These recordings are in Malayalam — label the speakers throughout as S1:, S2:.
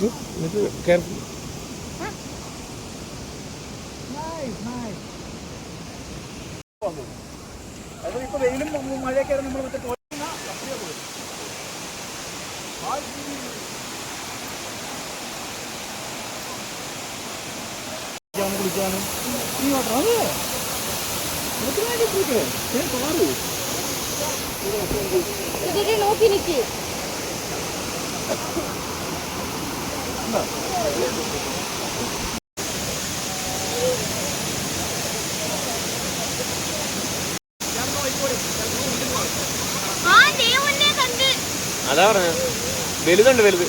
S1: little careful.
S2: Nice. ഇപ്പോൾ വെയിലും മഴയൊക്കെ നമ്മൾ മറ്റേ കുളിക്കാനും ഈ വാട്ടർ അതെ
S3: നോക്കി നിൽക്കി
S1: അതാ പറഞ്ഞ വലുതുണ്ട് വലുത്.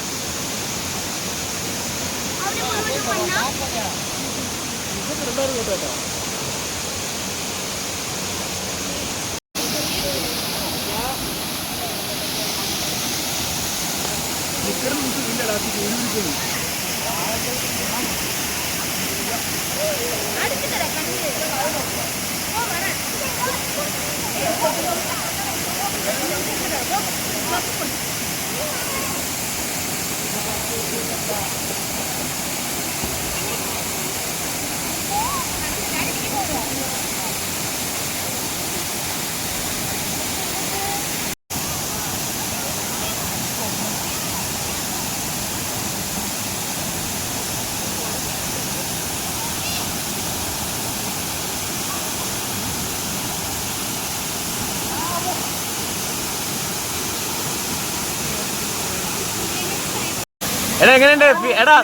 S1: എടാ എങ്ങനെയുണ്ട്? എടാ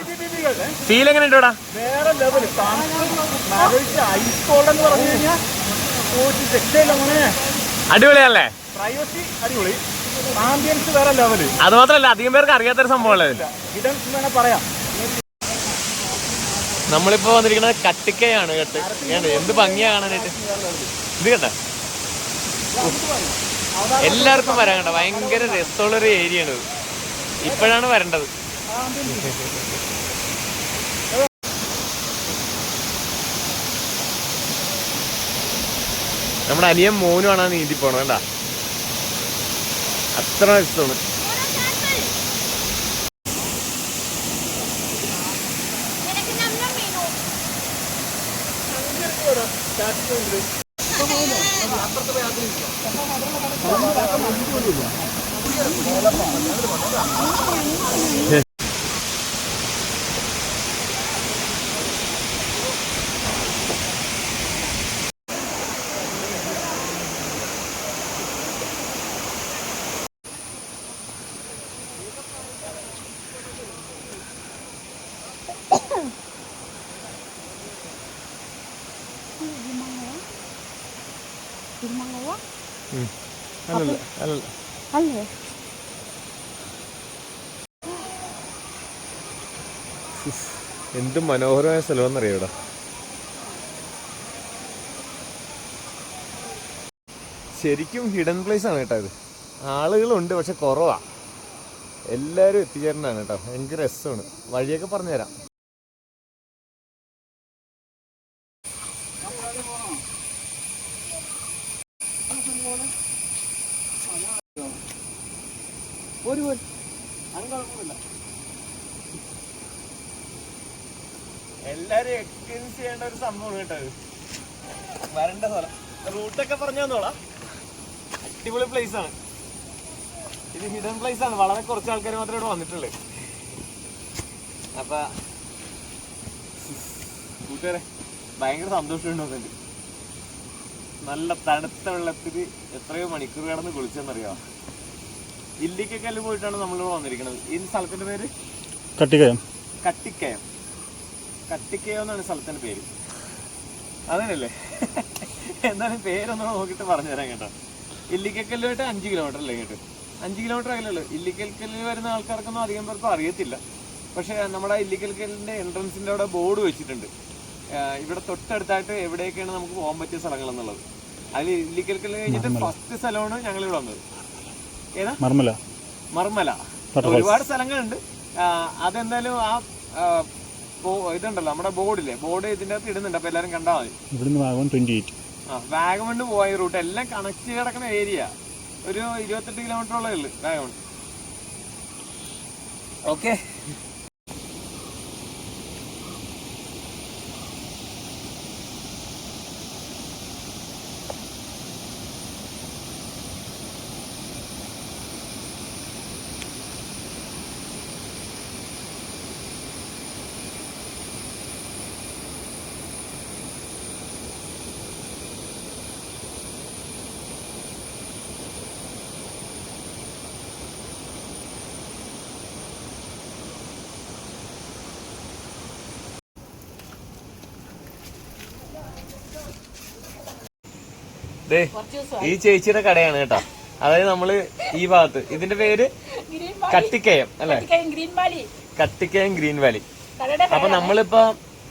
S1: ഫീൽ എങ്ങനെയുണ്ട്? എടാ
S2: വേറെ ലെവല് ഐസ് കോൾഡ് എന്ന് പറഞ്ഞു കഴിഞ്ഞാൽ
S1: അടിപൊളിയല്ലേ?
S2: പ്രൈവസി അടിപൊളി, ആംബിയൻസ് വേറെ ലെവല്.
S1: അത് മാത്രല്ല അധികം പേർക്ക് അറിയാത്തൊരു സംഭവമല്ലേ
S2: ഹിഡൻ വേണേ പറയാം.
S1: നമ്മളിപ്പോ വന്നിരിക്കുന്നത് കട്ടിക്കയാണ്. എന്ത് ഭംഗിയാ കാണാനായിട്ട്. ഇത് കേട്ട എല്ലാവർക്കും വരാൻ കേട്ടോ. ഭയങ്കര രസമുള്ളൊരു ഏരിയ ആണ് ഇത്. ഇപ്പോഴാണ് വരേണ്ടത്. നമ്മുടെ അനിയൻ മോനുമാണ് നീന്തി പോണം കേട്ടാ. അത്ര രസമാണ്.
S3: അല്ലേ
S1: എന്ത് മനോഹരമായ സ്ഥലമെന്നറിയാം ഇവിടെ. ശരിക്കും ഹിഡൻ പ്ലേസ് ആണ് കേട്ടോ ഇത്. ആളുകളുണ്ട് പക്ഷെ കുറവാ. എല്ലാവരും എത്തിച്ചേരണ്ടാണ് കേട്ടോ. ഭയങ്കര രസമാണ്. വഴിയൊക്കെ പറഞ്ഞുതരാം. എല്ലാരും എക്സ്പീരിയൻസ് ചെയ്യേണ്ട ഒരു സംഭവം കേട്ടോ. വരേണ്ട സ്ഥലം. റൂട്ടൊക്കെ പറഞ്ഞു തന്നോളാം. അടിപൊളി പ്ലേസ് ആണ് ഇത്. ഹിഡൻ പ്ലേസ് ആണ്. വളരെ കുറച്ച് ആൾക്കാർ മാത്രമേ ഇവിടെ വന്നിട്ടുള്ളൂ. അപ്പൊ കൂട്ടുകാരെ ഭയങ്കര സന്തോഷമുണ്ട്. നല്ല തണുത്ത വെള്ളത്തിൽ എത്രയോ മണിക്കൂർ കിടന്ന് കുളിച്ചെന്നറിയാം. ഇല്ലിക്കല്ല് പോയിട്ടാണ് നമ്മളിവിടെ വന്നിരിക്കുന്നത്. ഈ സ്ഥലത്തിന്റെ പേര്
S2: കട്ടിക്കയം.
S1: കട്ടിക്കയം എന്നാണ് സ്ഥലത്തിന്റെ പേര്. അതല്ലേ? എന്നാലും പേരൊന്നും നോക്കിയിട്ട് പറഞ്ഞുതരാം കേട്ടോ. ഇല്ലിക്കല്ലുമായിട്ട് 5 കിലോമീറ്റർ അല്ലേ കേട്ടോ. 5 കിലോമീറ്റർ അകലുള്ളൂ. ഇല്ലിക്കല്ലിൽ വരുന്ന ആൾക്കാർക്കൊന്നും അധികം പേർക്കും അറിയത്തില്ല. പക്ഷെ നമ്മുടെ ഇല്ലിക്കല്ലിന്റെ എൻട്രൻസിന്റെ അവിടെ ബോർഡ് വെച്ചിട്ടുണ്ട്. ഇവിടെ തൊട്ടടുത്തായിട്ട് എവിടെയൊക്കെയാണ് നമുക്ക് പോകാൻ പറ്റിയ സ്ഥലങ്ങൾ എന്നുള്ളത്. അതിൽ ഇല്ലിക്കല്ല് കഴിഞ്ഞിട്ട് ഫസ്റ്റ് സ്ഥലമാണ് ഞങ്ങൾ ഇവിടെ വന്നത്. ഏതാ? മർമല. ഒരുപാട് സ്ഥലങ്ങളുണ്ട്. അതെന്തായാലും ആ ഇതുണ്ടല്ലോ നമ്മുടെ ബോർഡ് ഇതിന്റെ അകത്ത് ഇടുന്നുണ്ട്. അപ്പൊ എല്ലാരും കണ്ടാൽ മതി. വാഗമണ് പോയ റൂട്ട് എല്ലാം കണക്ട് കിടക്കുന്ന ഏരിയ. ഒരു 28 കിലോമീറ്ററോളം ഉള്ളു വാഗമൺ. ഓക്കെ ദേ ഈ ചേച്ചിയുടെ കടയാണ് കേട്ടോ. അതായത് നമ്മള് ഈ ഭാഗത്ത് ഇതിന്റെ പേര് കട്ടിക്കയം അല്ലെ, കട്ടിക്കയം ഗ്രീൻ വാലി. അപ്പൊ നമ്മളിപ്പോ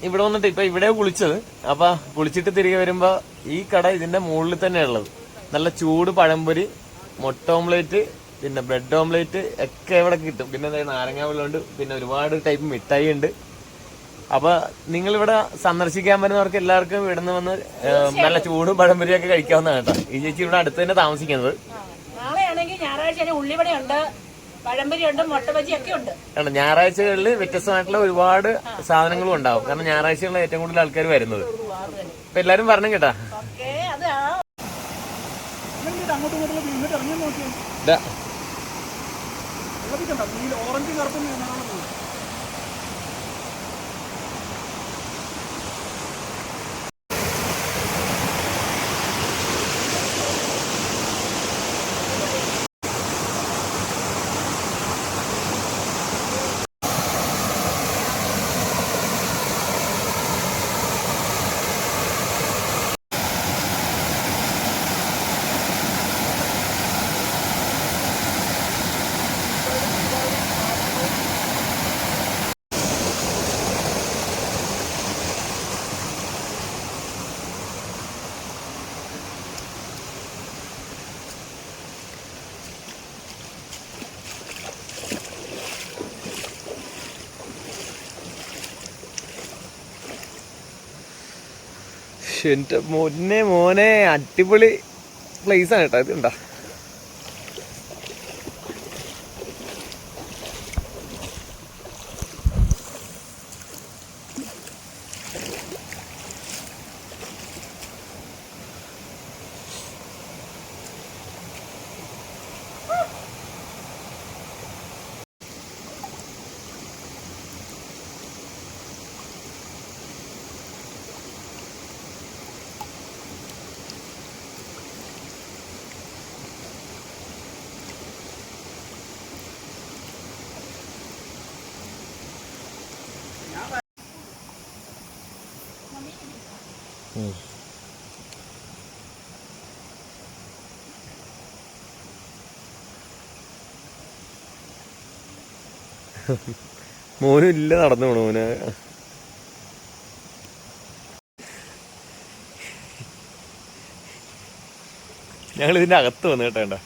S1: ഇവിടെ വന്നിട്ട് ഇപ്പൊ ഇവിടെ കുളിച്ചത്. അപ്പൊ കുളിച്ചിട്ട് തിരികെ വരുമ്പോ ഈ കട ഇതിന്റെ മുകളിൽ തന്നെ ഉള്ളത്. നല്ല ചൂട് പഴംപൊരി, മുട്ട ഓംലേറ്റ്, പിന്നെ ബ്രെഡ് ഓംലേറ്റ് ഒക്കെ ഇവിടെ കിട്ടും. പിന്നെ നാരങ്ങ വെള്ളമുണ്ട്, പിന്നെ ഒരുപാട് ടൈപ്പ് മിഠായി ഉണ്ട്. അപ്പൊ നിങ്ങളിവിടെ സന്ദർശിക്കാൻ വരുന്നവർക്ക് എല്ലാവർക്കും ഇവിടുന്ന് വന്ന് നല്ല ചൂടും പഴംപൊരിയൊക്കെ കഴിക്കാവുന്നതാണ് കേട്ടോ. ഈ ചേച്ചി ഇവിടെ അടുത്ത് തന്നെ താമസിക്കുന്നത്.
S3: നാളെയാണെങ്കിൽ ഞായറാഴ്ച ഉള്ളിവടയുണ്ട്, പഴംപൊരിയുണ്ട്, മുട്ടബജി ഒക്കെ ഉണ്ട്.
S1: ഞായറാഴ്ചകളിൽ വ്യത്യസ്തമായിട്ടുള്ള ഒരുപാട് സാധനങ്ങളും ഉണ്ടാവും. കാരണം ഞായറാഴ്ചകളിലാണ് ഏറ്റവും കൂടുതൽ ആൾക്കാർ വരുന്നത്. അപ്പൊ എല്ലാരും പറഞ്ഞു കേട്ടാ.
S2: ഓറഞ്ച് കറുപ്പും
S1: എന്റെ മോനെ അടിപൊളി പ്ലേസ് ആണ് കേട്ടോ. ഇത് ഉണ്ടാ മോനും ഇല്ല, നടന്നു പോണു മോന്. ഞങ്ങൾ ഇതിന്റെ അകത്ത് വന്നു കേട്ടേണ്ട.